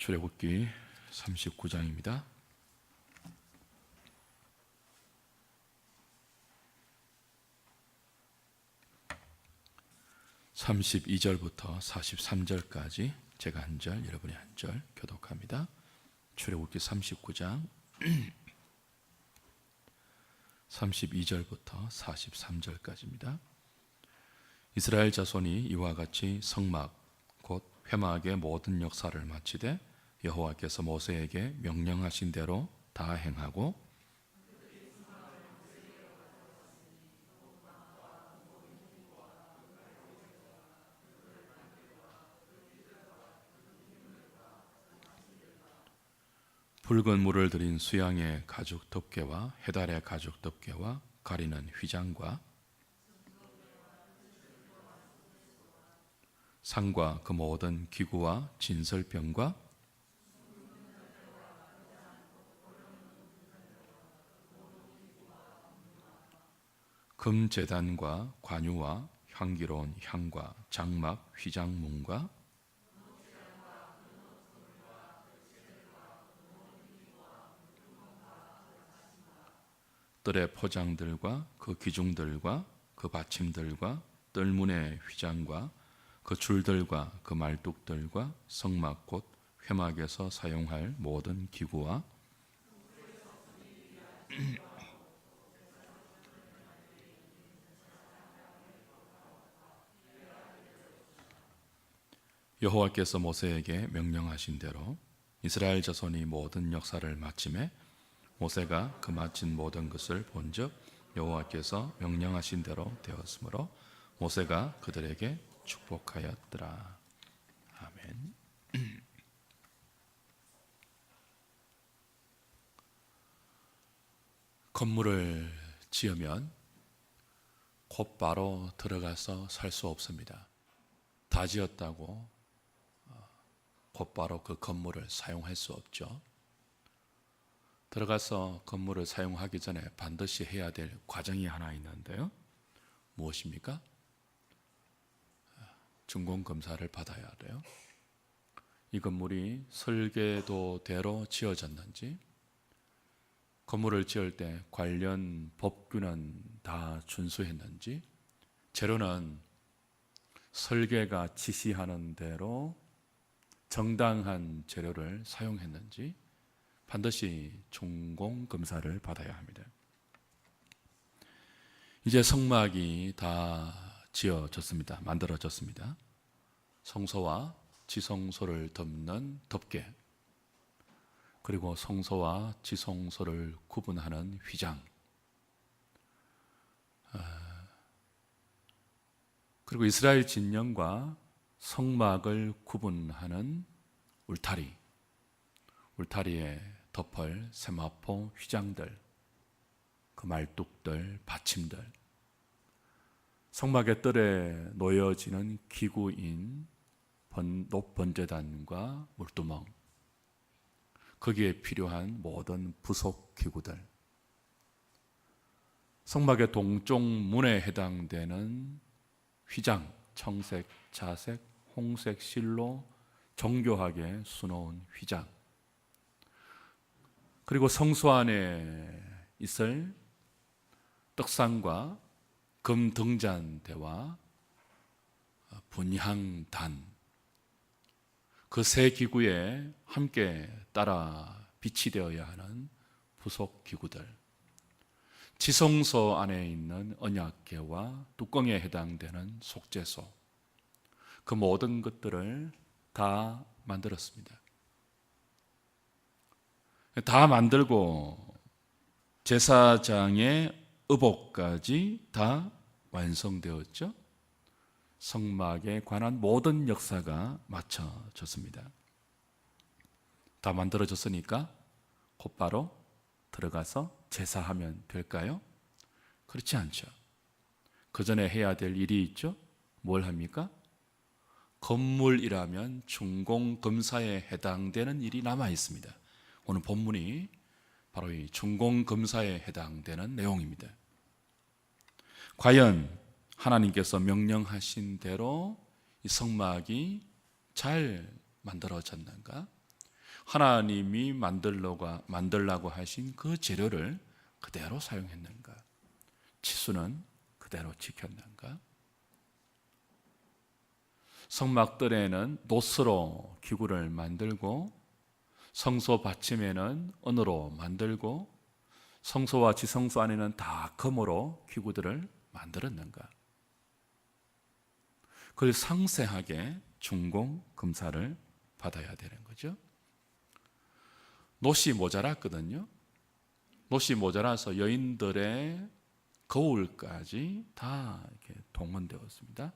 출애굽기 39장입니다. (32절부터) (43절까지) 제가 한 절, 여러분이 한 절 교독합니다. 출애굽기 39장 32절부터 43절까지입니다. 이스라엘 자손이 이와 같이 성막 곧 회막의 모든 역사를 마치되 여호와께서 모세에게 명령하신 대로 다 행하고 붉은 물을 들인 수양의 가죽 덮개와 해달의 가죽 덮개와 가리는 휘장과 상과 그 모든 기구와 진설병과 금제단과 관유와 향기로운 향과 장막 휘장문과 뜰의 포장들과 그 기중들과 그 받침들과 뜰문의 휘장과 그 줄들과 그 말뚝들과 성막 곧 회막에서 사용할 모든 기구와 여호와께서 모세에게 명령하신 대로 이스라엘 자손이 모든 역사를 마침에 모세가 그 마친 모든 것을 본즉 여호와께서 명령하신 대로 되었으므로 모세가 그들에게 축복하였더라. 아멘. 건물을 지으면 곧바로 들어가서 살 수 없습니다. 다 지었다고 곧바로 그 건물을 사용할 수 없죠. 들어가서 건물을 사용하기 전에 반드시 해야 될 과정이 하나 있는데요. 무엇입니까? 준공검사를 받아야 돼요. 이 건물이 설계도대로 지어졌는지, 건물을 지을 때 관련 법규는 다 준수했는지, 재료는 설계가 지시하는 대로 정당한 재료를 사용했는지 반드시 준공검사를 받아야 합니다. 이제 성막이 다 지어졌습니다. 만들어졌습니다. 성소와 지성소를 덮는 덮개, 그리고 성소와 지성소를 구분하는 휘장, 그리고 이스라엘 진영과 성막을 구분하는 울타리, 울타리에 덮을 세마포 휘장들, 그 말뚝들, 받침들, 성막의 뜰에 놓여지는 기구인 높번제단과 물두멍, 거기에 필요한 모든 부속 기구들, 성막의 동쪽 문에 해당되는 휘장, 청색, 자색, 홍색 실로 정교하게 수놓은 휘장, 그리고 성소 안에 있을 떡상과 금 등잔대와 분향단, 그 세 기구에 함께 따라 비치되어야 하는 부속 기구들, 지성소 안에 있는 언약궤와 뚜껑에 해당되는 속죄소, 그 모든 것들을 다 만들었습니다. 다 만들고 제사장의 의복까지 다 완성되었죠. 성막에 관한 모든 역사가 마쳐졌습니다. 다 만들어졌으니까 곧바로 들어가서 제사하면 될까요? 그렇지 않죠. 그 전에 해야 될 일이 있죠. 뭘 합니까? 건물이라면 준공검사에 해당되는 일이 남아 있습니다. 오늘 본문이 바로 이 준공검사에 해당되는 내용입니다. 과연 하나님께서 명령하신 대로 이 성막이 잘 만들어졌는가? 하나님이 만들라고 하신 그 재료를 그대로 사용했는가? 치수는 그대로 지켰는가? 성막들에는 노스로 기구를 만들고 성소 받침에는 은으로 만들고 성소와 지성소 안에는 다 금으로 기구들을 만들었는가? 그걸 상세하게 준공 검사를 받아야 되는 거죠. 놋이 모자랐거든요. 놋이 모자라서 여인들의 거울까지 다 이렇게 동원되었습니다.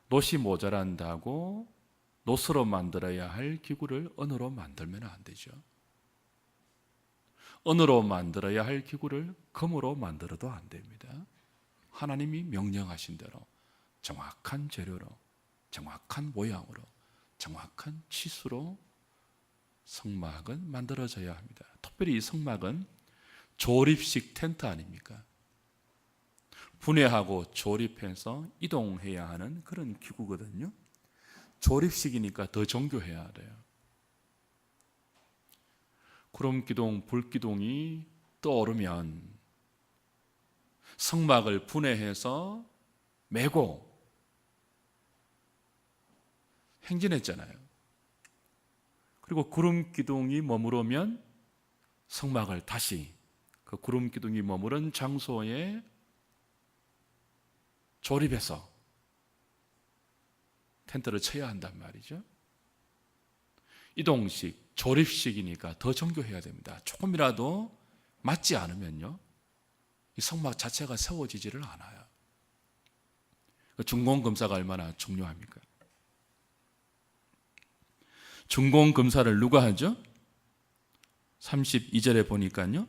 놋이 모자란다고 놋으로 만들어야 할 기구를 은으로 만들면 안 되죠. 은으로 만들어야 할 기구를 금으로 만들어도 안 됩니다. 하나님이 명령하신 대로 정확한 재료로, 정확한 모양으로, 정확한 치수로 성막은 만들어져야 합니다. 특별히 이 성막은 조립식 텐트 아닙니까? 분해하고 조립해서 이동해야 하는 그런 기구거든요. 조립식이니까 더 정교해야 돼요. 구름기둥, 불기둥이 떠오르면 성막을 분해해서 메고 행진했잖아요. 그리고 구름기둥이 머무르면 성막을 다시 그 구름기둥이 머무른 장소에 조립해서 텐트를 쳐야 한단 말이죠. 이동식, 조립식이니까 더 정교해야 됩니다. 조금이라도 맞지 않으면요, 이 성막 자체가 세워지지를 않아요. 준공검사가 얼마나 중요합니까? 준공검사를 누가 하죠? 32절에 보니까요,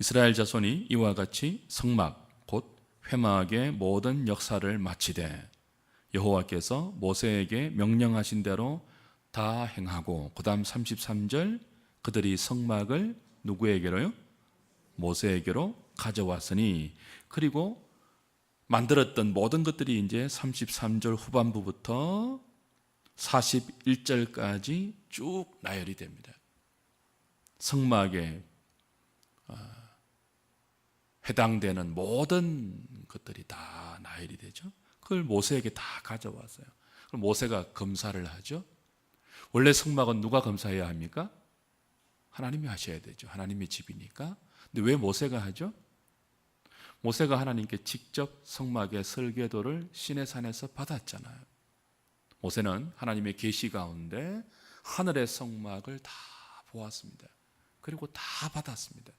이스라엘 자손이 이와 같이 성막 곧 회막의 모든 역사를 마치되 여호와께서 모세에게 명령하신 대로 다 행하고, 그 다음 33절, 그들이 성막을 누구에게로요? 모세에게로 가져왔으니, 그리고 만들었던 모든 것들이 이제 33절 후반부부터 41절까지 쭉 나열이 됩니다. 성막에 해당되는 모든 것들이 다 나열이 되죠. 그걸 모세에게 다 가져왔어요. 그럼 모세가 검사를 하죠. 원래 성막은 누가 검사해야 합니까? 하나님이 하셔야 되죠. 하나님의 집이니까. 근데 왜 모세가 하죠? 모세가 하나님께 직접 성막의 설계도를 시내산에서 받았잖아요. 모세는 하나님의 계시 가운데 하늘의 성막을 다 보았습니다. 그리고 다 받았습니다.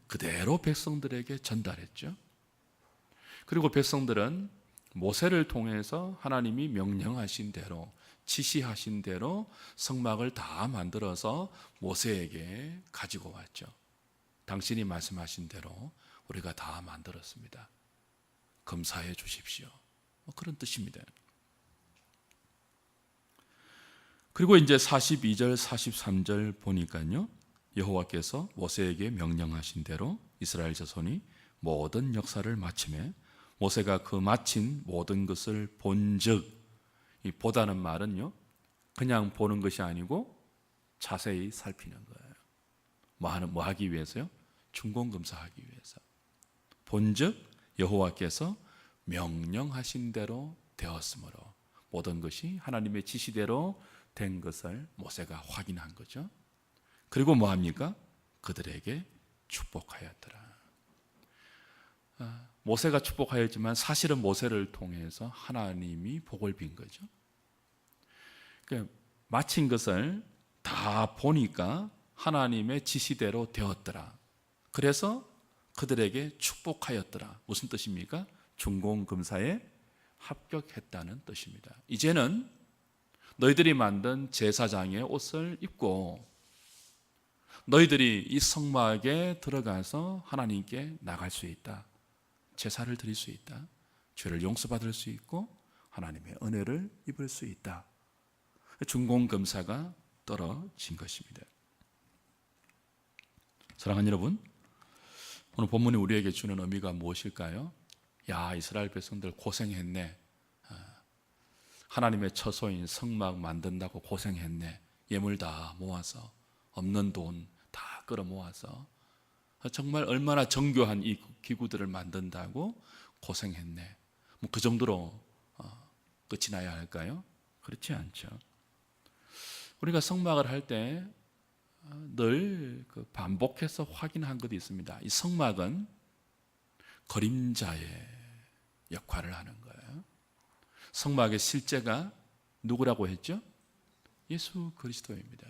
그대로 백성들에게 전달했죠. 그리고 백성들은 모세를 통해서 하나님이 명령하신 대로, 지시하신 대로 성막을 다 만들어서 모세에게 가지고 왔죠. 당신이 말씀하신 대로 우리가 다 만들었습니다. 검사해 주십시오. 그런 뜻입니다. 그리고 이제 42절, 43절 보니까요, 여호와께서 모세에게 명령하신 대로 이스라엘 자손이 모든 역사를 마치매 모세가 그 마친 모든 것을 본즉, 이 보다는 말은요, 그냥 보는 것이 아니고 자세히 살피는 거예요. 뭐 하기 위해서요? 준공검사하기 위해서. 본즉 여호와께서 명령하신 대로 되었으므로, 모든 것이 하나님의 지시대로 된 것을 모세가 확인한 거죠. 그리고 뭐 합니까? 그들에게 축복하였더라. 모세가 축복하였지만 사실은 모세를 통해서 하나님이 복을 빈 거죠. 그러니까 마친 것을 다 보니까 하나님의 지시대로 되었더라. 그래서 그들에게 축복하였더라. 무슨 뜻입니까? 준공검사에 합격했다는 뜻입니다. 이제는 너희들이 만든 제사장의 옷을 입고 너희들이 이 성막에 들어가서 하나님께 나갈 수 있다. 제사를 드릴 수 있다. 죄를 용서받을 수 있고 하나님의 은혜를 입을 수 있다. 준공검사가 떨어진 것입니다. 사랑하는 여러분, 오늘 본문이 우리에게 주는 의미가 무엇일까요? 야, 이스라엘 백성들 고생했네. 하나님의 처소인 성막 만든다고 고생했네. 예물 다 모아서 없는 돈 다 끌어모아서 정말 얼마나 정교한 이 기구들을 만든다고 고생했네. 뭐 그 정도로 끝이 나야 할까요? 그렇지 않죠. 우리가 성막을 할 때 늘 반복해서 확인한 것이 있습니다. 이 성막은 그림자의 역할을 하는 거예요. 성막의 실제가 누구라고 했죠? 예수 그리스도입니다.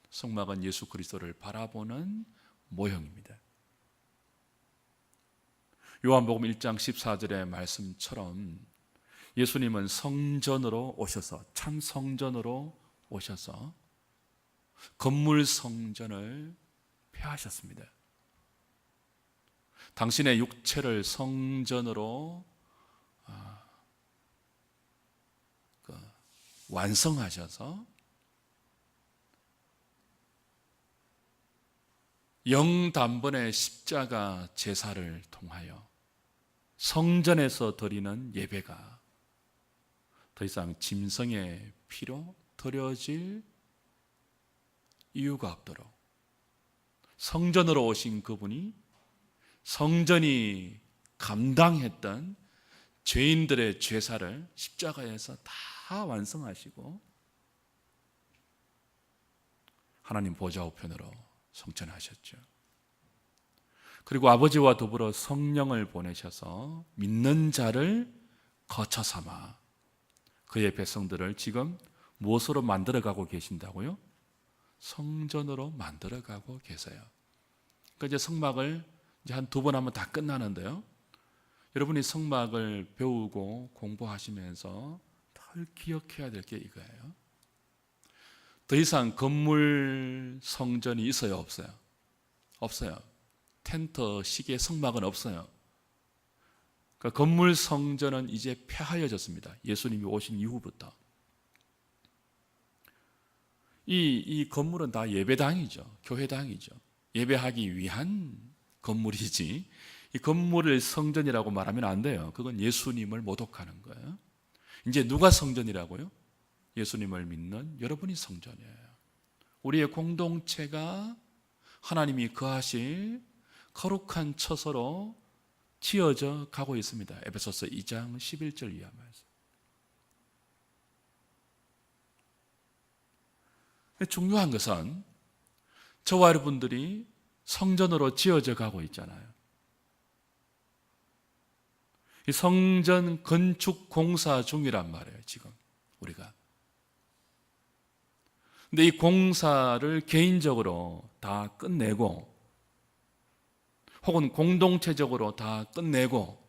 성막은 예수 그리스도를 바라보는 모형입니다. 요한복음 1장 14절의 말씀처럼 예수님은 성전으로 오셔서, 참 성전으로 오셔서 건물 성전을 폐하셨습니다. 당신의 육체를 성전으로 완성하셔서 영단번의 십자가 제사를 통하여 성전에서 드리는 예배가 더 이상 짐승의 피로 드려질 이유가 없도록 성전으로 오신 그분이 성전이 감당했던 죄인들의 죄사를 십자가에서 다 완성하시고 하나님 보좌 우편으로 성천하셨죠. 그리고 아버지와 더불어 성령을 보내셔서 믿는 자를 거처 삼아 그의 백성들을 지금 무엇으로 만들어가고 계신다고요? 성전으로 만들어가고 계세요. 그러니까 이제 성막을 이제 한 2번 하면 다 끝나는데요. 여러분이 성막을 배우고 공부하시면서 늘 기억해야 될 게 이거예요. 더 이상 건물 성전이 있어요, 없어요? 없어요. 텐트식의 성막은 없어요. 그러니까 건물 성전은 이제 폐하여졌습니다. 예수님이 오신 이후부터. 이 건물은 다 예배당이죠. 교회당이죠. 예배하기 위한 건물이지 이 건물을 성전이라고 말하면 안 돼요. 그건 예수님을 모독하는 거예요. 이제 누가 성전이라고요? 예수님을 믿는 여러분이 성전이에요. 우리의 공동체가 하나님이 거하실 거룩한 처소로 지어져 가고 있습니다. 에베소서 2장 11절 이하 말씀. 중요한 것은 저와 여러분들이 성전으로 지어져 가고 있잖아요. 이 성전 건축 공사 중이란 말이에요, 지금 우리가. 근데 이 공사를 개인적으로 다 끝내고 혹은 공동체적으로 다 끝내고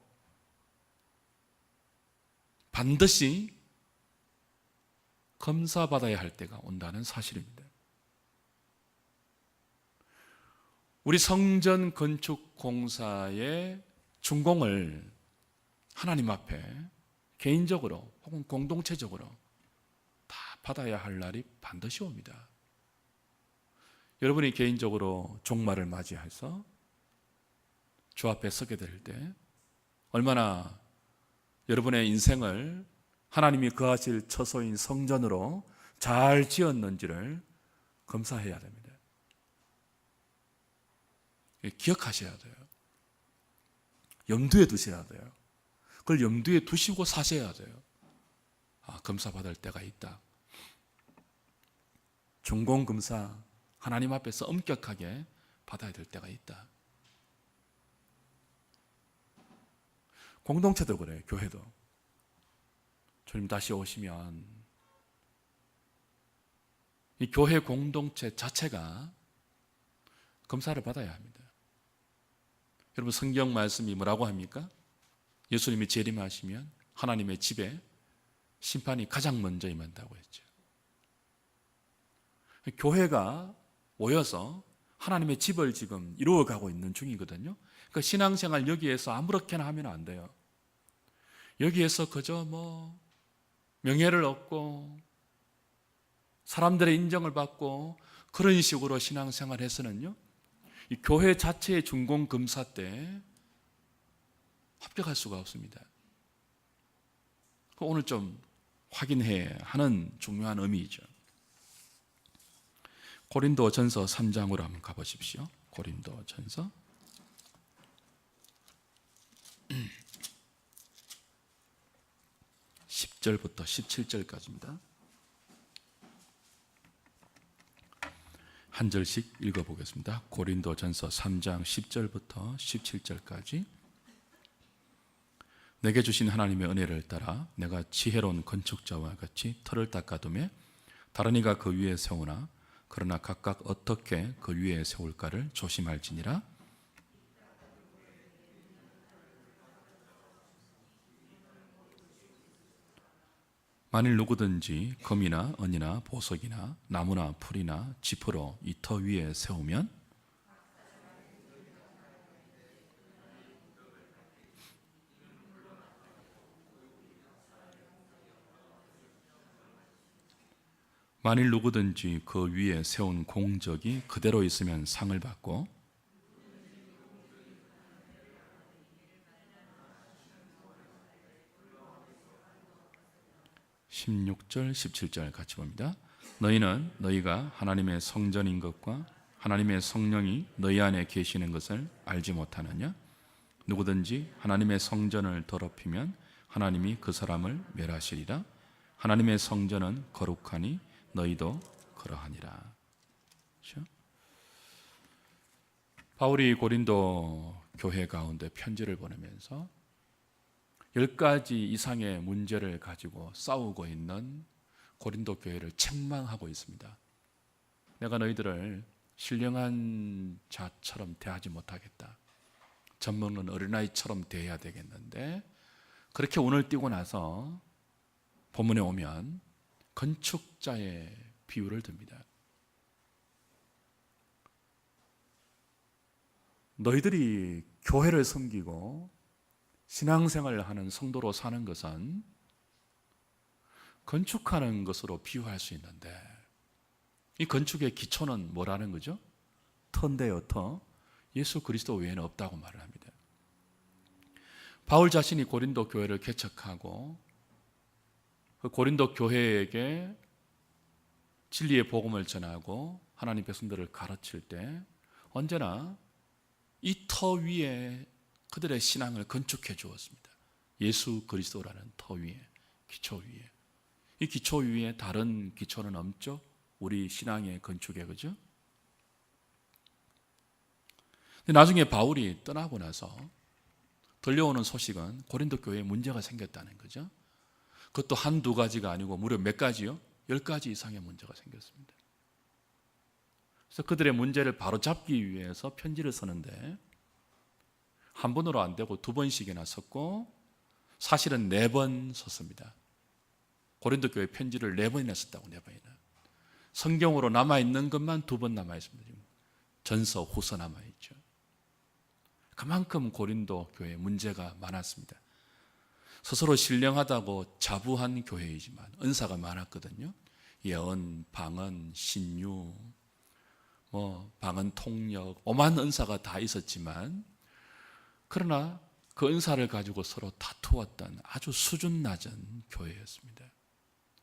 반드시 검사받아야 할 때가 온다는 사실입니다. 우리 성전 건축 공사의 준공을 하나님 앞에 개인적으로 혹은 공동체적으로 다 받아야 할 날이 반드시 옵니다. 여러분이 개인적으로 종말을 맞이해서 주 앞에 서게 될 때 얼마나 여러분의 인생을 하나님이 거하실 처소인 성전으로 잘 지었는지를 검사해야 됩니다. 기억하셔야 돼요. 염두에 두셔야 돼요. 그걸 염두에 두시고 사셔야 돼요. 검사받을 때가 있다. 준공검사 하나님 앞에서 엄격하게 받아야 될 때가 있다. 공동체도 그래요. 교회도. 주님 다시 오시면 이 교회 공동체 자체가 검사를 받아야 합니다. 여러분 성경 말씀이 뭐라고 합니까? 예수님이 재림하시면 하나님의 집에 심판이 가장 먼저 임한다고 했죠. 교회가 모여서 하나님의 집을 지금 이루어가고 있는 중이거든요. 그러니까 신앙생활 여기에서 아무렇게나 하면 안 돼요. 여기에서 그저 명예를 얻고 사람들의 인정을 받고 그런 식으로 신앙생활 해서는요, 이 교회 자체의 준공검사 때 합격할 수가 없습니다. 오늘 좀 확인해야 하는 중요한 의미이죠. 고린도전서 3장으로 한번 가보십시오. 고린도전서 10절부터 17절까지입니다. 한 절씩 읽어보겠습니다. 고린도전서 3장 10절부터 17절까지. 내게 주신 하나님의 은혜를 따라 내가 지혜로운 건축자와 같이 터를 닦아두매 다른 이가 그 위에 세우나 그러나 각각 어떻게 그 위에 세울까를 조심할지니라. 만일 누구든지 금이나 은이나 보석이나 나무나 풀이나 지프로 이 터 위에 세우면 만일 누구든지 그 위에 세운 공적이 그대로 있으면 상을 받고 16절 17절 같이 봅니다. 너희는 너희가 하나님의 성전인 것과 하나님의 성령이 너희 안에 계시는 것을 알지 못하느냐? 누구든지 하나님의 성전을 더럽히면 하나님이 그 사람을 멸하시리라. 하나님의 성전은 거룩하니 너희도 그러하니라. 그렇죠? 바울이 고린도 교회 가운데 편지를 보내면서 10가지 이상의 문제를 가지고 싸우고 있는 고린도 교회를 책망하고 있습니다. 내가 너희들을 신령한 자처럼 대하지 못하겠다. 젖먹는 어린아이처럼 대해야 되겠는데 그렇게 운을 띄고 나서 본문에 오면 건축자의 비유를 듭니다. 너희들이 교회를 섬기고 신앙생활을 하는 성도로 사는 것은 건축하는 것으로 비유할 수 있는데 이 건축의 기초는 뭐라는 거죠? 터인데요, 터. 예수 그리스도 외에는 없다고 말을 합니다. 바울 자신이 고린도 교회를 개척하고 그 고린도 교회에게 진리의 복음을 전하고 하나님 백성들을 가르칠 때 언제나 이 터 위에 그들의 신앙을 건축해 주었습니다. 예수 그리스도라는 터 위에, 기초 위에. 이 기초 위에 다른 기초는 없죠? 우리 신앙의 건축에, 그죠? 근데 나중에 바울이 떠나고 나서 들려오는 소식은 고린도 교회에 문제가 생겼다는 거죠. 그것도 한두 가지가 아니고 무려 몇 가지요? 10가지 이상의 문제가 생겼습니다. 그래서 그들의 문제를 바로잡기 위해서 편지를 쓰는데 한 번으로 안 되고 2번씩이나 썼고 사실은 4번 썼습니다. 고린도 교회 편지를 4번이나 썼다고. 4번이나. 성경으로 남아있는 것만 2번 남아있습니다. 지금 전서, 후서 남아있죠. 그만큼 고린도 교회에 문제가 많았습니다. 스스로 신령하다고 자부한 교회이지만 은사가 많았거든요. 예언, 방언, 신유, 방언 통역, 오만 은사가 다 있었지만 그러나 그 은사를 가지고 서로 다투었던 아주 수준 낮은 교회였습니다.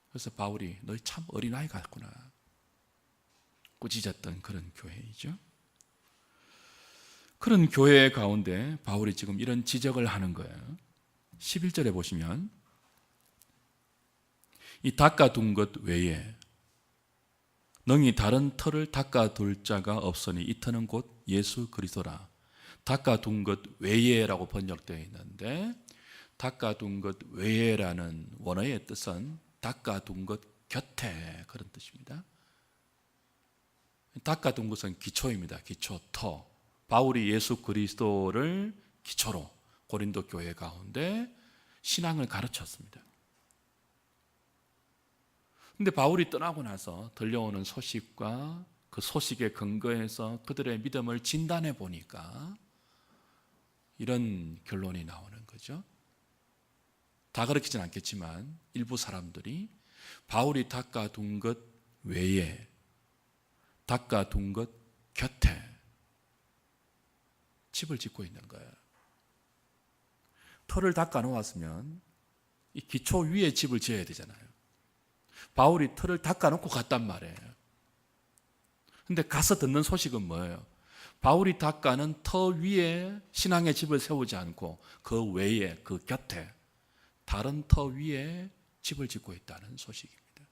그래서 바울이 너희 참 어린아이 같구나 꾸짖었던 그런 교회이죠. 그런 교회 가운데 바울이 지금 이런 지적을 하는 거예요. 11절에 보시면 이 닦아둔 것 외에 능히 다른 터를 닦아둘 자가 없으니 이 터는 곧 예수 그리스도라. 닦아둔 것 외에라고 번역되어 있는데 닦아둔 것 외에라는 원어의 뜻은 닦아둔 것 곁에 그런 뜻입니다. 닦아둔 것은 기초입니다. 기초, 터. 바울이 예수 그리스도를 기초로 고린도 교회 가운데 신앙을 가르쳤습니다. 그런데 바울이 떠나고 나서 들려오는 소식과 그 소식에 근거해서 그들의 믿음을 진단해 보니까 이런 결론이 나오는 거죠. 다 그렇지는 않겠지만 일부 사람들이 바울이 닦아둔 것 외에 닦아둔 것 곁에 집을 짓고 있는 거예요. 터를 닦아 놓았으면 이 기초 위에 집을 지어야 되잖아요. 바울이 터를 닦아 놓고 갔단 말이에요. 근데 가서 듣는 소식은 뭐예요? 바울이 닦아는 터 위에 신앙의 집을 세우지 않고 그 외에, 그 곁에 다른 터 위에 집을 짓고 있다는 소식입니다.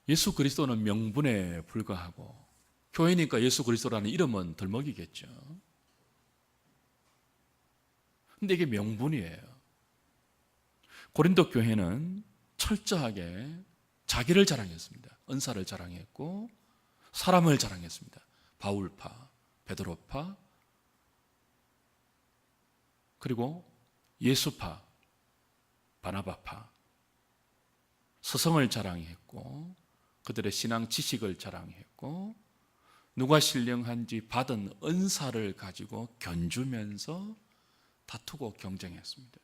예수 그리스도는 명분에 불과하고 교회니까 예수 그리스도라는 이름은 덜먹이겠죠. 근데 이게 명분이에요. 고린도 교회는 철저하게 자기를 자랑했습니다. 은사를 자랑했고 사람을 자랑했습니다. 바울파, 베드로파, 그리고 예수파, 바나바파, 서성을 자랑했고 그들의 신앙 지식을 자랑했고 누가 신령한지 받은 은사를 가지고 견주면서 다투고 경쟁했습니다.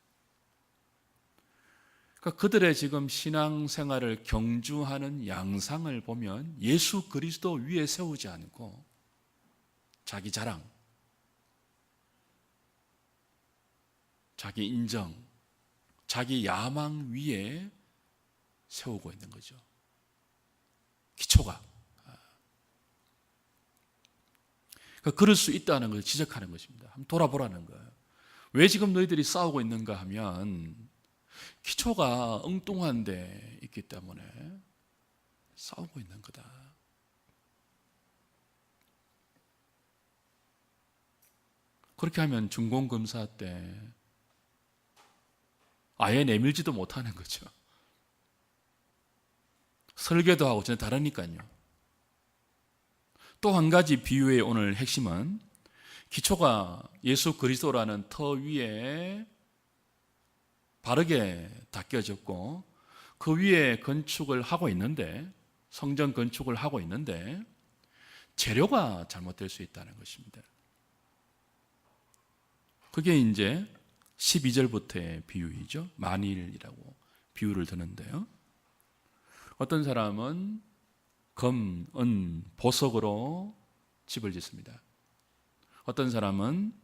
그러니까 그들의 지금 신앙생활을 경주하는 양상을 보면 예수 그리스도 위에 세우지 않고 자기 자랑, 자기 인정, 자기 야망 위에 세우고 있는 거죠. 기초가. 그러니까 그럴 수 있다는 것을 지적하는 것입니다. 한번 돌아보라는 거예요. 왜 지금 너희들이 싸우고 있는가 하면 기초가 엉뚱한 데 있기 때문에 싸우고 있는 거다. 그렇게 하면 중공검사 때 아예 내밀지도 못하는 거죠. 설계도 하고 전혀 다르니까요. 또 한 가지 비유의 오늘 핵심은 기초가 예수 그리스도라는 터 위에 바르게 닦여졌고 그 위에 건축을 하고 있는데 성전 건축을 하고 있는데 재료가 잘못될 수 있다는 것입니다. 그게 이제 12절부터의 비유이죠. 만일이라고 비유를 드는데요. 어떤 사람은 금, 은, 보석으로 집을 짓습니다. 어떤 사람은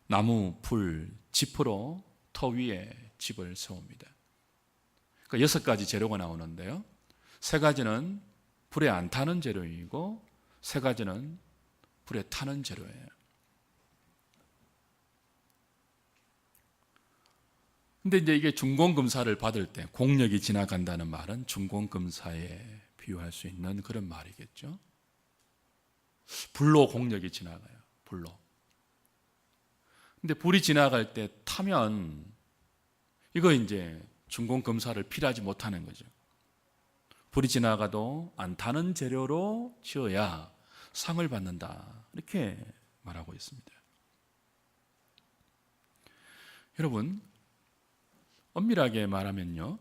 나무, 풀, 짚으로 터 위에 집을 세웁니다. 그러니까 6가지 재료가 나오는데요. 3가지는 불에 안 타는 재료이고 3가지는 불에 타는 재료예요. 근데 이제 이게 중공검사를 받을 때 공력이 지나간다는 말은 중공검사에 비유할 수 있는 그런 말이겠죠. 불로 공력이 지나가요. 불로. 근데 불이 지나갈 때 타면 이거 이제 중공검사를 필요하지 못하는 거죠. 불이 지나가도 안 타는 재료로 지어야 상을 받는다. 이렇게 말하고 있습니다. 여러분, 엄밀하게 말하면요,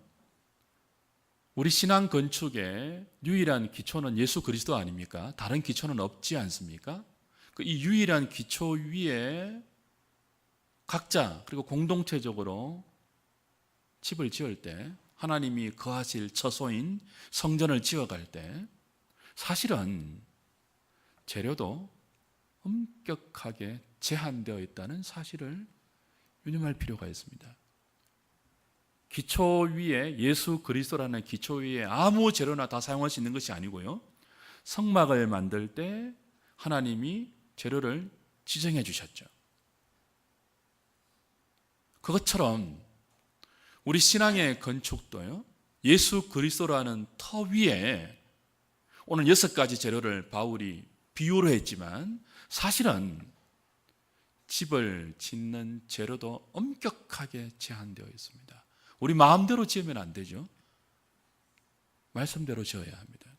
우리 신앙 건축의 유일한 기초는 예수 그리스도 아닙니까? 다른 기초는 없지 않습니까? 이 유일한 기초 위에 각자 그리고 공동체적으로 집을 지을 때 하나님이 거하실 처소인 성전을 지어갈 때 사실은 재료도 엄격하게 제한되어 있다는 사실을 유념할 필요가 있습니다. 기초 위에 예수 그리스도라는 기초 위에 아무 재료나 다 사용할 수 있는 것이 아니고요. 성막을 만들 때 하나님이 재료를 지정해 주셨죠. 그것처럼 우리 신앙의 건축도요, 예수 그리스도라는 터 위에 오늘 6가지 재료를 바울이 비유로 했지만 사실은 집을 짓는 재료도 엄격하게 제한되어 있습니다. 우리 마음대로 지으면 안 되죠. 말씀대로 지어야 합니다.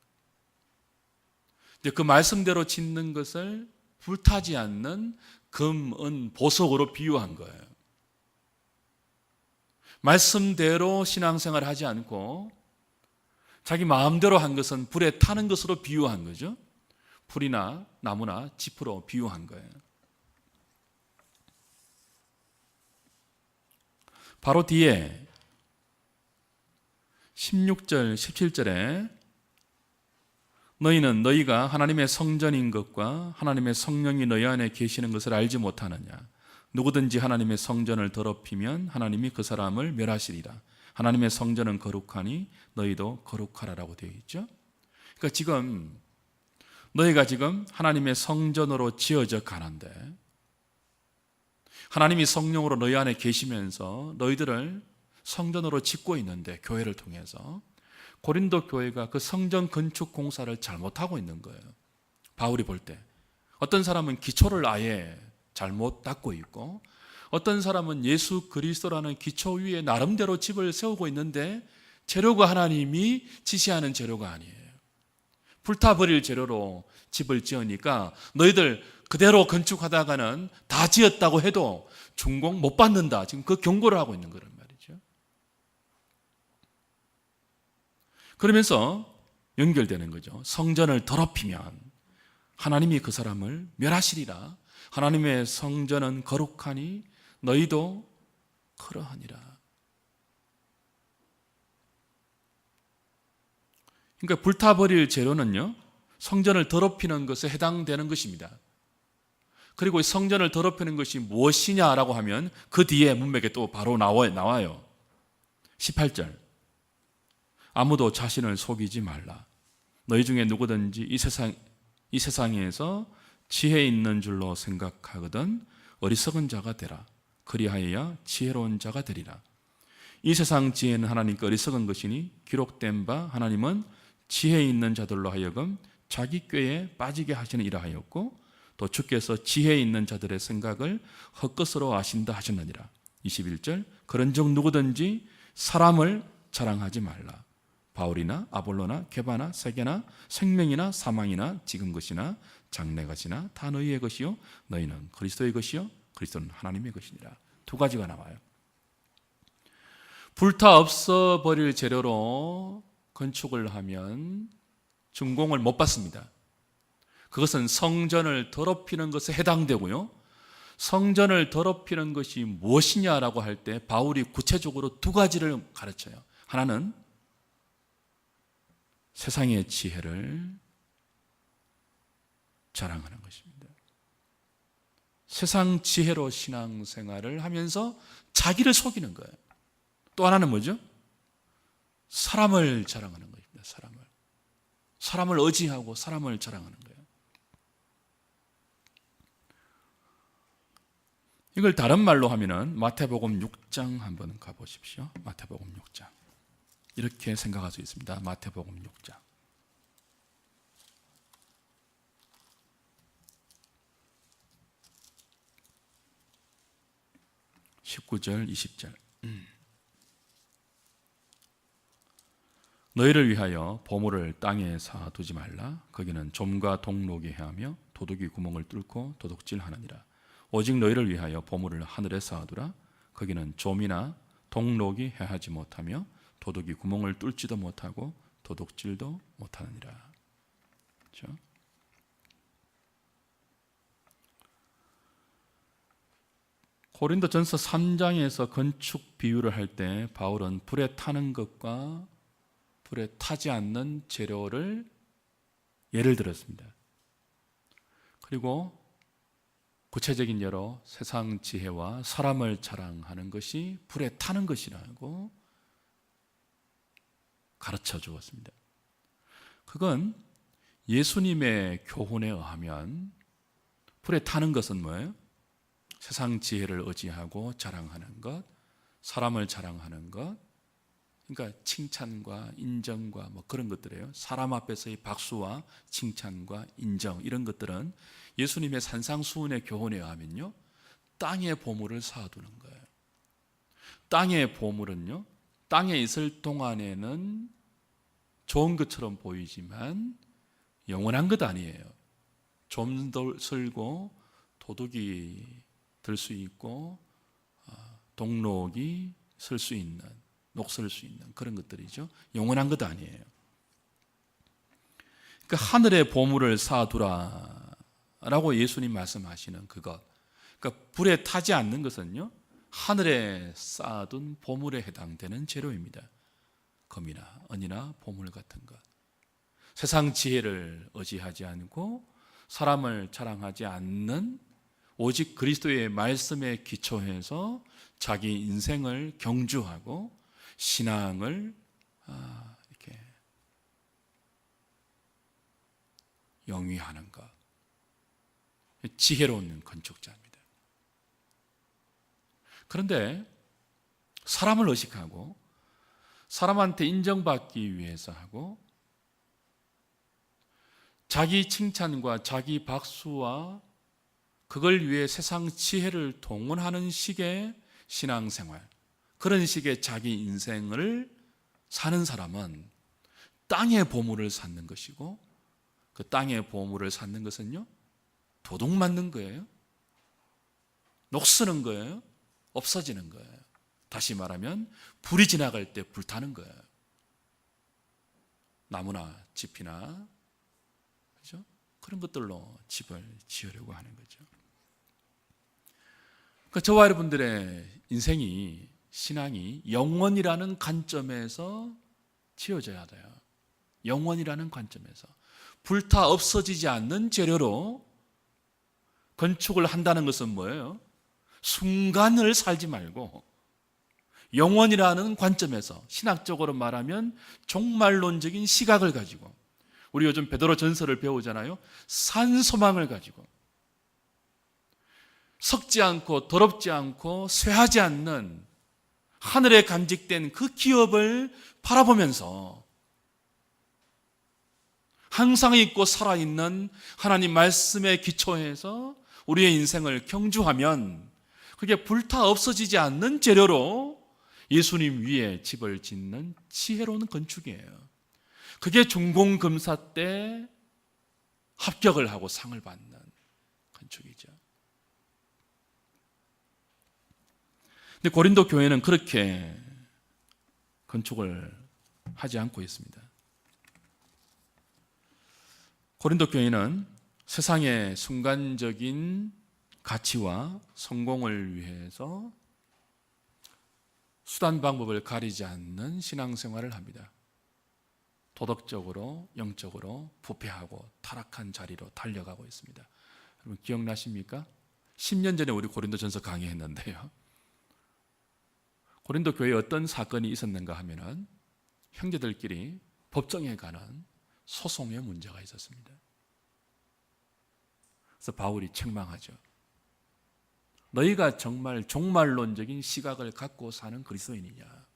이제 그 말씀대로 짓는 것을 불타지 않는 금, 은, 보석으로 비유한 거예요. 말씀대로 신앙생활을 하지 않고 자기 마음대로 한 것은 불에 타는 것으로 비유한 거죠. 풀이나 나무나 짚으로 비유한 거예요. 바로 뒤에 16절, 17절에 너희는 너희가 하나님의 성전인 것과 하나님의 성령이 너희 안에 계시는 것을 알지 못하느냐. 누구든지 하나님의 성전을 더럽히면 하나님이 그 사람을 멸하시리라. 하나님의 성전은 거룩하니 너희도 거룩하라라고 되어 있죠. 그러니까 지금 너희가 지금 하나님의 성전으로 지어져 가는데 하나님이 성령으로 너희 안에 계시면서 너희들을 성전으로 짓고 있는데 교회를 통해서 고린도 교회가 그 성전 건축 공사를 잘못하고 있는 거예요. 바울이 볼 때 어떤 사람은 기초를 아예 잘못 닦고 있고 어떤 사람은 예수 그리스도라는 기초 위에 나름대로 집을 세우고 있는데 재료가 하나님이 지시하는 재료가 아니에요. 불타버릴 재료로 집을 지으니까 너희들 그대로 건축하다가는 다 지었다고 해도 준공 못 받는다. 지금 그 경고를 하고 있는 거란 말이죠. 그러면서 연결되는 거죠. 성전을 더럽히면 하나님이 그 사람을 멸하시리라. 하나님의 성전은 거룩하니 너희도 그러하니라. 그러니까 불타버릴 재료는요, 성전을 더럽히는 것에 해당되는 것입니다. 그리고 성전을 더럽히는 것이 무엇이냐라고 하면 그 뒤에 문맥에 또 바로 나와요. 18절. 아무도 자신을 속이지 말라. 너희 중에 누구든지 이 세상에서 지혜 있는 줄로 생각하거든 어리석은 자가 되라. 그리하여야 지혜로운 자가 되리라. 이 세상 지혜는 하나님께 어리석은 것이니 기록된 바 하나님은 지혜 있는 자들로 하여금 자기 꾀에 빠지게 하시는 이라 하였고 또 주께서 지혜 있는 자들의 생각을 헛것으로 아신다 하셨느니라. 21절. 그런즉 누구든지 사람을 자랑하지 말라. 바울이나 아볼로나 게바나 세계나 생명이나 사망이나 지금 것이나 장래 것이나 다 너희의 것이요 너희는 그리스도의 것이요 그리스도는 하나님의 것이니라. 두 가지가 나와요. 불타 없어버릴 재료로 건축을 하면 준공을 못 받습니다. 그것은 성전을 더럽히는 것에 해당되고요. 성전을 더럽히는 것이 무엇이냐라고 할 때 바울이 구체적으로 두 가지를 가르쳐요. 하나는 세상의 지혜를 자랑하는 것입니다. 세상 지혜로 신앙생활을 하면서 자기를 속이는 거예요. 또 하나는 뭐죠? 사람을 자랑하는 것입니다. 사람을 의지하고 사람을 자랑하는 거예요. 이걸 다른 말로 하면은 마태복음 6장 한번 가보십시오. 마태복음 6장. 이렇게 생각할 수 있습니다. 마태복음 6장. 19절, 20절. 너희를 위하여 보물을 땅에 쌓아두지 말라. 거기는 좀과 동록이 해하며 도둑이 구멍을 뚫고 도둑질하느니라. 오직 너희를 위하여 보물을 하늘에 쌓아두라. 거기는 좀이나 동록이 해하지 못하며 도둑이 구멍을 뚫지도 못하고 도둑질도 못하느니라. 그렇죠? 고린도전서 3장에서 건축 비유를 할 때 바울은 불에 타는 것과 불에 타지 않는 재료를 예를 들었습니다. 그리고 구체적인 예로 세상 지혜와 사람을 자랑하는 것이 불에 타는 것이라고 가르쳐 주었습니다. 그건 예수님의 교훈에 의하면 불에 타는 것은 뭐예요? 세상 지혜를 의지하고 자랑하는 것, 사람을 자랑하는 것, 그러니까 칭찬과 인정과 뭐 그런 것들이에요. 사람 앞에서의 박수와 칭찬과 인정 이런 것들은 예수님의 산상수훈의 교훈에 의하면요, 땅의 보물을 쌓아두는 거예요. 땅의 보물은요, 땅에 있을 동안에는 좋은 것처럼 보이지만 영원한 것 아니에요. 좀 쓸고 도둑이 들 수 있고 동록이 쓸 수 있는, 녹슬 수 있는 그런 것들이죠. 영원한 것 아니에요. 그러니까 하늘의 보물을 쌓아두라라고 예수님 말씀하시는 그것, 그러니까 불에 타지 않는 것은요, 하늘에 쌓아둔 보물에 해당되는 재료입니다. 금이나 은이나 보물 같은 것. 세상 지혜를 의지하지 않고 사람을 자랑하지 않는 오직 그리스도의 말씀에 기초해서 자기 인생을 경주하고 신앙을 이렇게 영위하는 것, 지혜로운 건축자입니다. 그런데 사람을 의식하고 사람한테 인정받기 위해서 하고 자기 칭찬과 자기 박수와 그걸 위해 세상 지혜를 동원하는 식의 신앙생활, 그런 식의 자기 인생을 사는 사람은 땅의 보물을 찾는 것이고, 그 땅의 보물을 찾는 것은요, 도둑 맞는 거예요. 녹쓰는 거예요. 없어지는 거예요. 다시 말하면 불이 지나갈 때 불타는 거예요. 나무나 짚이나, 그렇죠? 그런 것들로 집을 지으려고 하는 거죠. 그러니까 저와 여러분들의 인생이, 신앙이 영원이라는 관점에서 지어져야 돼요. 영원이라는 관점에서 불타 없어지지 않는 재료로 건축을 한다는 것은 뭐예요? 순간을 살지 말고 영원이라는 관점에서, 신학적으로 말하면 종말론적인 시각을 가지고, 우리 요즘 베드로 전서를 배우잖아요. 산소망을 가지고 썩지 않고 더럽지 않고 쇠하지 않는 하늘에 간직된 그 기업을 바라보면서 항상 있고 살아있는 하나님 말씀에 기초해서 우리의 인생을 경주하면 그게 불타 없어지지 않는 재료로 예수님 위에 집을 짓는 지혜로운 건축이에요. 그게 중공검사 때 합격을 하고 상을 받는 건축이죠. 근데 고린도 교회는 그렇게 건축을 하지 않고 있습니다. 고린도 교회는 세상의 순간적인 가치와 성공을 위해서 수단 방법을 가리지 않는 신앙생활을 합니다. 도덕적으로, 영적으로 부패하고 타락한 자리로 달려가고 있습니다. 여러분 기억나십니까? 10년 전에 우리 고린도전서 강의했는데요. 고린도 교회에 어떤 사건이 있었는가 하면은 형제들끼리 법정에 가는 소송의 문제가 있었습니다. 그래서 바울이 책망하죠. 너희가 정말 종말론적인 시각을 갖고 사는 그리스도인이냐?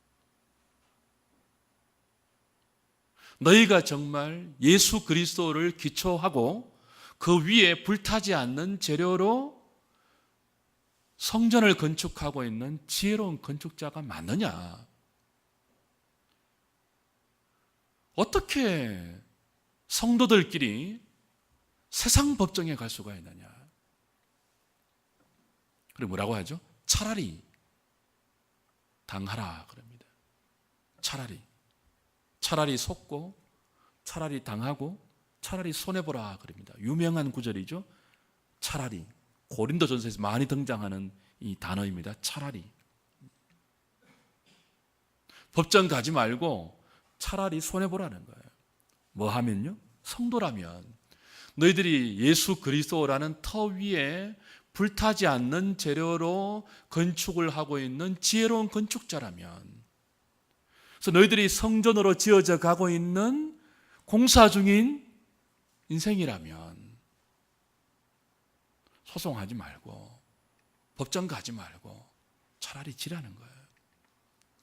너희가 정말 예수 그리스도를 기초하고 그 위에 불타지 않는 재료로 성전을 건축하고 있는 지혜로운 건축자가 맞느냐? 어떻게 성도들끼리 세상 법정에 갈 수가 있느냐? 그리고 뭐라고 하죠? 차라리 당하라 그럽니다. 차라리 속고, 차라리 당하고, 차라리 손해보라 그럽니다. 유명한 구절이죠. 차라리. 고린도전서에서 많이 등장하는 이 단어입니다. 차라리. 법정 가지 말고 차라리 손해보라는 거예요. 뭐 하면요? 성도라면, 너희들이 예수 그리스도라는 터 위에 불타지 않는 재료로 건축을 하고 있는 지혜로운 건축자라면, 그래서 너희들이 성전으로 지어져 가고 있는 공사 중인 인생이라면 소송하지 말고 법정 가지 말고 차라리 지라는 거예요.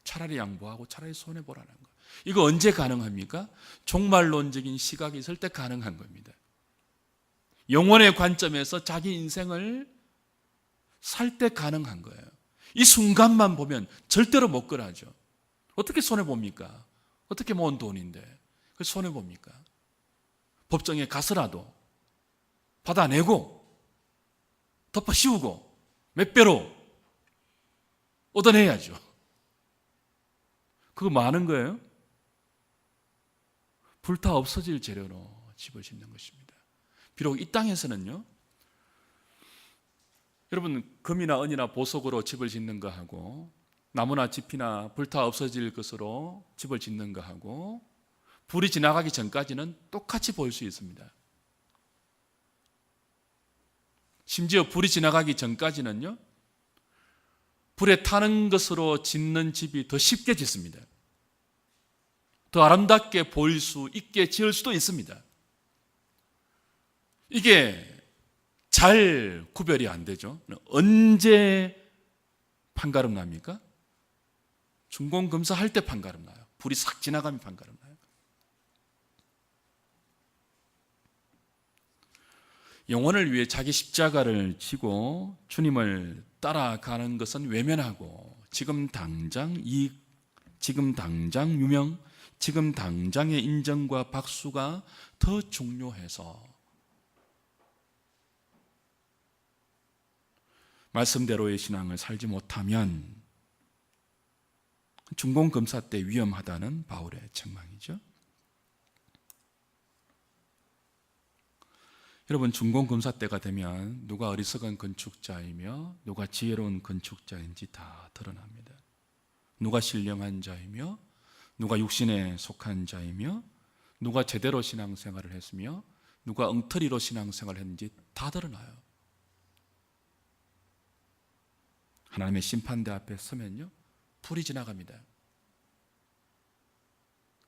차라리 양보하고 차라리 손해보라는 거예요. 이거 언제 가능합니까? 종말론적인 시각이 있을 때 가능한 겁니다. 영혼의 관점에서 자기 인생을 살 때 가능한 거예요. 이 순간만 보면 절대로 못 그러죠. 어떻게 손해봅니까? 어떻게 모은 돈인데 그걸 손해봅니까? 법정에 가서라도 받아내고 덮어 씌우고 몇 배로 얻어내야죠. 그거 많은 거예요? 불타 없어질 재료로 집을 짓는 것입니다. 비록 이 땅에서는요, 여러분 금이나 은이나 보석으로 집을 짓는 거하고 나무나 짚이나 불타 없어질 것으로 집을 짓는 거하고 불이 지나가기 전까지는 똑같이 보일 수 있습니다. 심지어 불이 지나가기 전까지는요, 불에 타는 것으로 짓는 집이 더 쉽게 짓습니다. 더 아름답게 보일 수 있게 지을 수도 있습니다. 이게 잘 구별이 안 되죠. 언제 판가름 납니까? 중공검사 할 때 판가름 나요. 불이 싹 지나가면 판가름 나요. 영혼을 위해 자기 십자가를 지고 주님을 따라가는 것은 외면하고 지금 당장 이익, 지금 당장 유명, 지금 당장의 인정과 박수가 더 중요해서 말씀대로의 신앙을 살지 못하면 중공검사 때 위험하다는 바울의 책망이죠. 여러분, 중공검사 때가 되면 누가 어리석은 건축자이며 누가 지혜로운 건축자인지 다 드러납니다. 누가 신령한 자이며 누가 육신에 속한 자이며 누가 제대로 신앙생활을 했으며 누가 엉터리로 신앙생활을 했는지 다 드러나요. 하나님의 심판대 앞에 서면요, 불이 지나갑니다.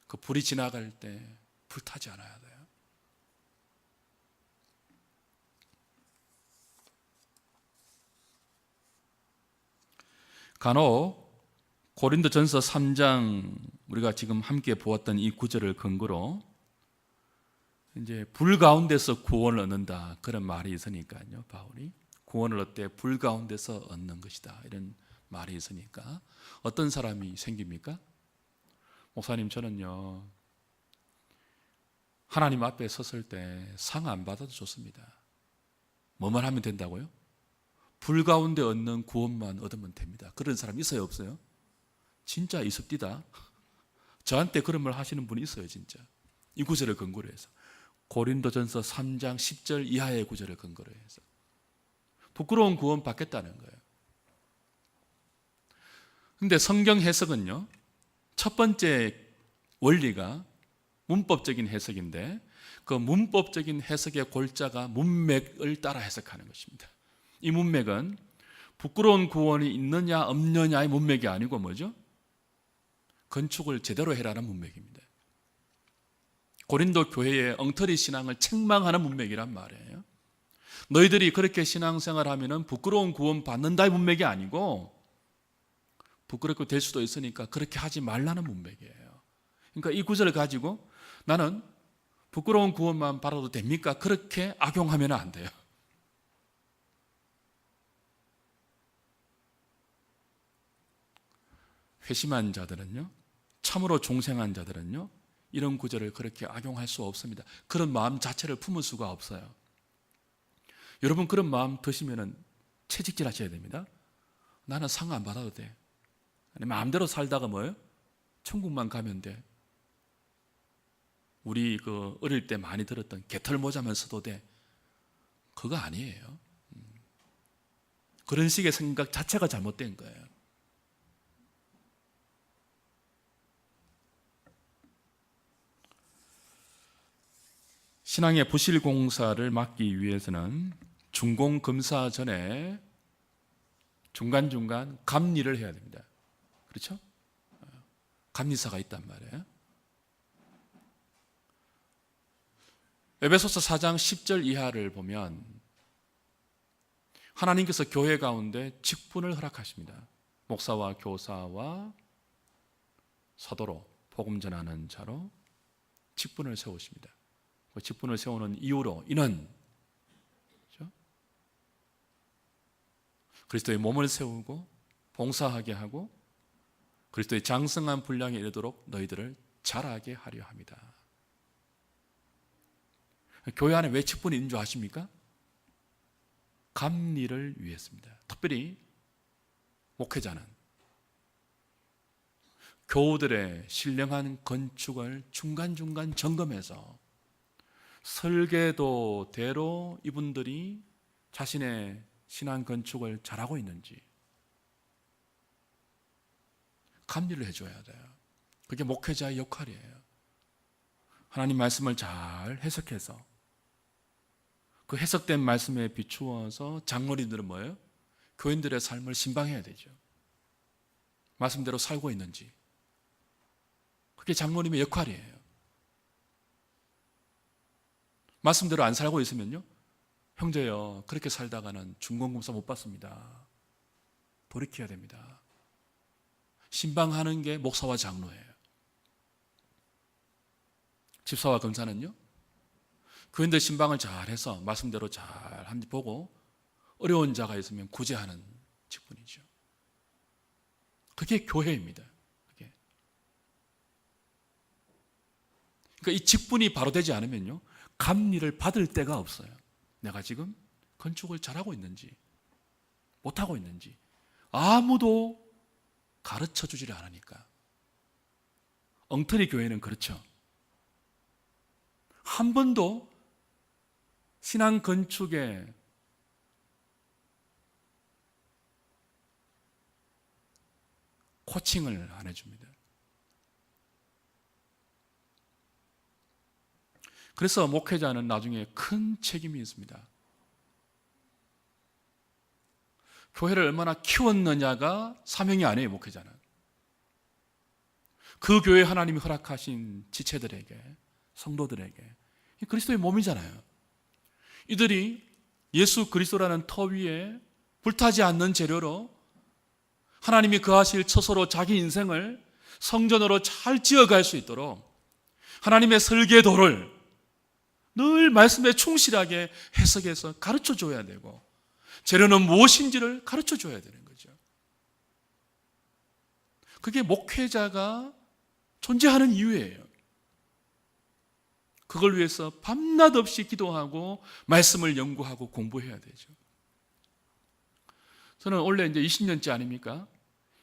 그 불이 지나갈 때 불타지 않아야 돼요. 간혹 고린도전서 3장 우리가 지금 함께 보았던 이 구절을 근거로 이제 불 가운데서 구원을 얻는다 그런 말이 있으니까요. 바울이 구원을 얻되 불 가운데서 얻는 것이다 이런 말이 있으니까 어떤 사람이 생깁니까? 목사님, 저는요 하나님 앞에 섰을 때 상 안 받아도 좋습니다. 뭐만 하면 된다고요? 불 가운데 얻는 구원만 얻으면 됩니다. 그런 사람 있어요, 없어요? 진짜 있습니다. 저한테 그런 말 하시는 분이 있어요, 진짜. 이 구절을 근거로 해서. 고린도전서 3장 10절 이하의 구절을 근거로 해서. 부끄러운 구원 받겠다는 거예요. 근데 성경 해석은요, 첫 번째 원리가 문법적인 해석인데 그 문법적인 해석의 골자가 문맥을 따라 해석하는 것입니다. 이 문맥은 부끄러운 구원이 있느냐 없느냐의 문맥이 아니고 뭐죠? 건축을 제대로 해라는 문맥입니다. 고린도 교회의 엉터리 신앙을 책망하는 문맥이란 말이에요. 너희들이 그렇게 신앙생활하면 부끄러운 구원 받는다의 문맥이 아니고 부끄럽게 될 수도 있으니까 그렇게 하지 말라는 문맥이에요. 그러니까 이 구절을 가지고 나는 부끄러운 구원만 받아도 됩니까? 그렇게 악용하면 안 돼요. 회심한 자들은요, 참으로 종생한 자들은요, 이런 구절을 그렇게 악용할 수 없습니다. 그런 마음 자체를 품을 수가 없어요. 여러분, 그런 마음 드시면 채찍질 하셔야 됩니다. 나는 상 안 받아도 돼. 마음대로 살다가 뭐예요? 천국만 가면 돼. 우리 어릴 때 많이 들었던 개털 모자만 써도 돼. 그거 아니에요. 그런 식의 생각 자체가 잘못된 거예요. 신앙의 부실 공사를 막기 위해서는 중공검사 전에 중간중간 감리를 해야 됩니다. 그렇죠? 감리사가 있단 말이에요. 에베소서 4장 10절 이하를 보면 하나님께서 교회 가운데 직분을 허락하십니다. 목사와 교사와 사도로 복음 전하는 자로 직분을 세우십니다. 그 직분을 세우는 이유로 이는 그렇죠? 그리스도의 몸을 세우고 봉사하게 하고 그리스도의 장성한 분량에 이르도록 너희들을 자라게 하려 합니다. 교회 안에 왜 직분이 있는 줄 아십니까? 감리를 위해서입니다. 특별히 목회자는 교우들의 신령한 건축을 중간중간 점검해서 설계도대로 이분들이 자신의 신앙 건축을 잘하고 있는지 감리를 해줘야 돼요. 그게 목회자의 역할이에요. 하나님 말씀을 잘 해석해서 그 해석된 말씀에 비추어서 장로님들은 뭐예요? 교인들의 삶을 신방해야 되죠. 말씀대로 살고 있는지, 그게 장로님의 역할이에요. 말씀대로 안 살고 있으면요, 형제요, 그렇게 살다가는 중공검사 못 받습니다. 돌이켜야 됩니다. 신방하는 게 목사와 장로예요. 집사와 검사는요, 교인들 신방을 잘해서 말씀대로 잘 한지 보고 어려운 자가 있으면 구제하는 직분이죠. 그게 교회입니다. 그게. 그러니까 이 직분이 바로 되지 않으면요, 감리를 받을 데가 없어요. 내가 지금 건축을 잘하고 있는지 못하고 있는지 아무도 가르쳐 주지를 않으니까. 엉터리 교회는 그렇죠. 한 번도 신앙 건축에 코칭을 안 해줍니다. 그래서 목회자는 나중에 큰 책임이 있습니다. 교회를 얼마나 키웠느냐가 사명이 아니에요, 목회자는. 그 교회 하나님이 허락하신 지체들에게, 성도들에게, 그리스도의 몸이잖아요. 이들이 예수 그리스도라는 터 위에 불타지 않는 재료로 하나님이 거하실 처소로 자기 인생을 성전으로 잘 지어갈 수 있도록 하나님의 설계도를 늘 말씀에 충실하게 해석해서 가르쳐 줘야 되고, 재료는 무엇인지를 가르쳐 줘야 되는 거죠. 그게 목회자가 존재하는 이유예요. 그걸 위해서 밤낮 없이 기도하고 말씀을 연구하고 공부해야 되죠. 저는 원래 이제 20년째 아닙니까?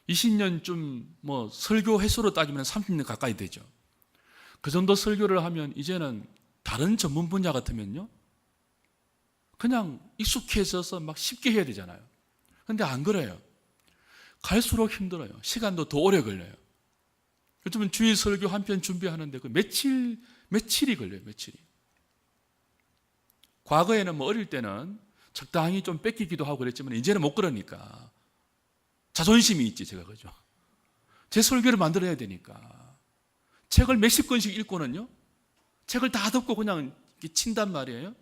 20년쯤 설교 횟수로 따지면 30년 가까이 되죠. 그 정도 설교를 하면 이제는 다른 전문 분야 같으면요, 그냥 익숙해져서 막 쉽게 해야 되잖아요. 그런데 안 그래요. 갈수록 힘들어요. 시간도 더 오래 걸려요. 요즘은 주일 설교 한 편 준비하는데 그 며칠이 걸려요, 며칠이. 과거에는 어릴 때는 적당히 좀 뺏기기도 하고 그랬지만 이제는 못 그러니까. 자존심이 있지, 제가. 그죠? 제 설교를 만들어야 되니까. 책을 몇십 권씩 읽고는요, 책을 다 덮고 그냥 이렇게 친단 말이에요.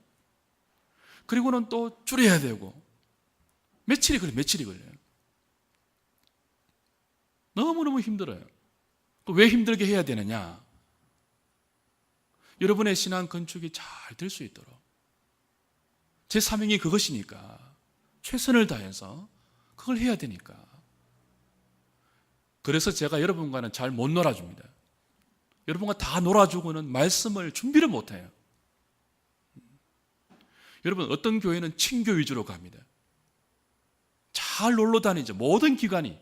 그리고는 또 줄여야 되고. 며칠이 걸려요. 너무너무 힘들어요. 왜 힘들게 해야 되느냐? 여러분의 신앙 건축이 잘 될 수 있도록. 제 사명이 그것이니까. 최선을 다해서 그걸 해야 되니까. 그래서 제가 여러분과는 잘 못 놀아줍니다. 여러분과 다 놀아주고는 말씀을 준비를 못해요. 여러분, 어떤 교회는 친교 위주로 갑니다. 잘 놀러 다니죠. 모든 기관이.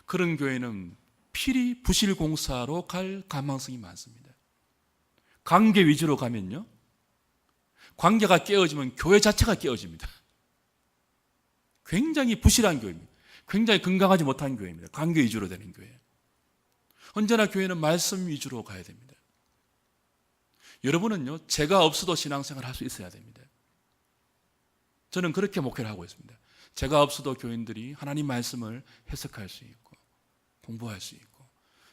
그런 교회는 필히 부실공사로 갈 가망성이 많습니다. 관계 위주로 가면요, 관계가 깨어지면 교회 자체가 깨어집니다. 굉장히 부실한 교회입니다. 굉장히 건강하지 못한 교회입니다. 관계 위주로 되는 교회. 언제나 교회는 말씀 위주로 가야 됩니다. 여러분은요, 제가 없어도 신앙생활 할 수 있어야 됩니다. 저는 그렇게 목회를 하고 있습니다. 제가 없어도 교인들이 하나님 말씀을 해석할 수 있고 공부할 수 있고,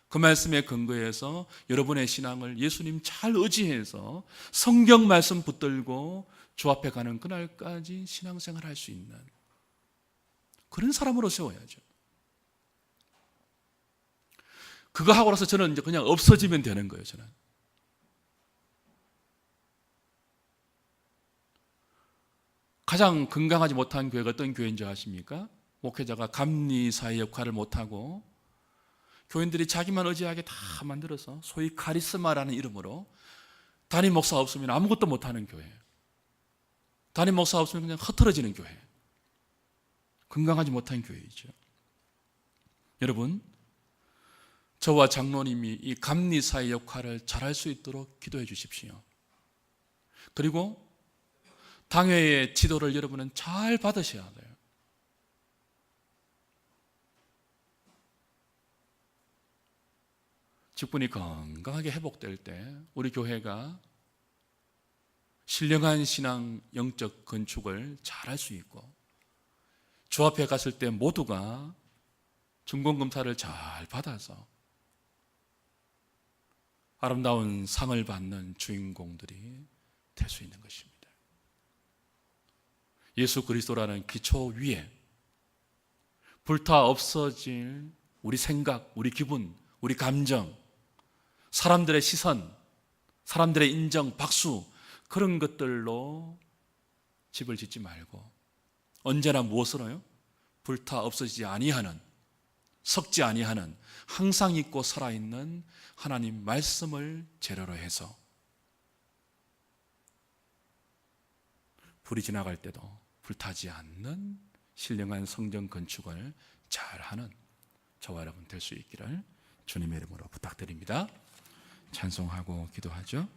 그 말씀에 근거해서 여러분의 신앙을 예수님 잘 의지해서 성경 말씀 붙들고 주 앞에 가는 그날까지 신앙생활 할 수 있는 그런 사람으로 세워야죠. 그거 하고 나서 저는 이제 그냥 없어지면 되는 거예요, 저는. 가장 건강하지 못한 교회가 어떤 교회인 줄 아십니까? 목회자가 감리사의 역할을 못하고 교인들이 자기만 의지하게 다 만들어서 소위 카리스마라는 이름으로 담임 목사 없으면 아무것도 못하는 교회, 담임 목사 없으면 그냥 흩어지는 교회, 건강하지 못한 교회이죠. 여러분, 저와 장로님이 이 감리사의 역할을 잘할 수 있도록 기도해 주십시오. 그리고 당회의 지도를 여러분은 잘 받으셔야 돼요. 직분이 건강하게 회복될 때 우리 교회가 신령한 신앙 영적 건축을 잘할 수 있고 주 앞에 갔을 때 모두가 중공검사를 잘 받아서 아름다운 상을 받는 주인공들이 될 수 있는 것입니다. 예수 그리스도라는 기초 위에 불타 없어질 우리 생각, 우리 기분, 우리 감정, 사람들의 시선, 사람들의 인정, 박수, 그런 것들로 집을 짓지 말고 언제나 무엇으로요? 불타 없어지지 아니하는, 썩지 아니하는, 항상 있고 살아있는 하나님 말씀을 재료로 해서 불이 지나갈 때도 불타지 않는 신령한 성전 건축을 잘하는 저와 여러분 될 수 있기를 주님의 이름으로 부탁드립니다. 찬송하고 기도하죠.